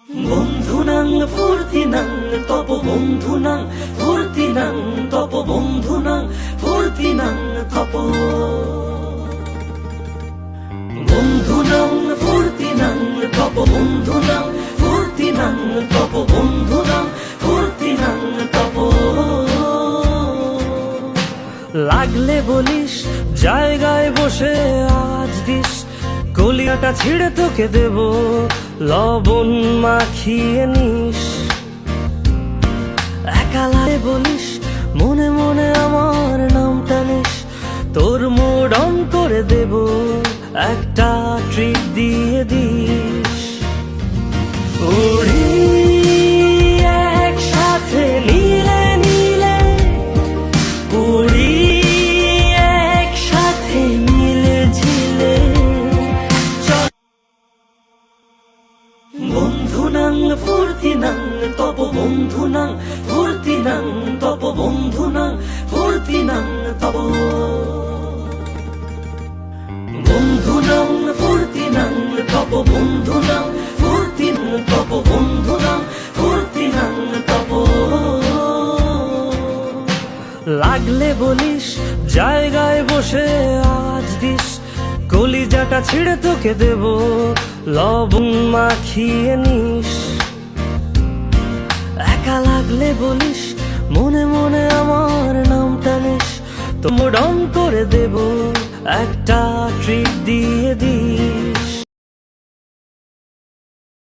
বন্ধুনাং ফুর্তিনাং তপ বন্ধুনাং ফুর্তিনাং তপ বন্ধুনাং ফুর্তিনাং তপ বন্ধুনাং ফুর্তিনাং তপ বন্ধুনাং ফুর্তিনাং তপ বন্ধুনাং ফুর্তিনাং তপ। লাগলে বলিস জায়গায় বসে আজ দিস, কলিয়াটা ছিঁড়ে তোকে দেব লবণ মাখিয়ে নিস। একালায় বলিস মনে মনে আমার নামটা নিস, তোর মুড অন করে দেব একটা ট্রিট দিয়ে দিস। উড়ি একসাথে নীলে নীলে, উড়ি একসাথে মিলে ঝিলে, বন্ধুনাং ফুর্তিনাং তপ বন্ধুনাং ফুর্তিনাং তপ বন্ধুনাং ফুর্তিনাং তপ বন্ধুনাং ফুর্তিনাং তপ বন্ধুনাং ফুর্তিনাং তপ বন্ধুনাং ফুর্তিনাং তপ। লাগলে বলিস জায়গায় বসে আজ দিস, কলিজাটা ছিঁড়ে তোকে দেব লবণ মাখিয়ে নিস। একা লাগলে বলিস মনে মনে আমার নামটা নিস, তো মুড অন করে দেব একটা ট্রিট দিয়ে দিস।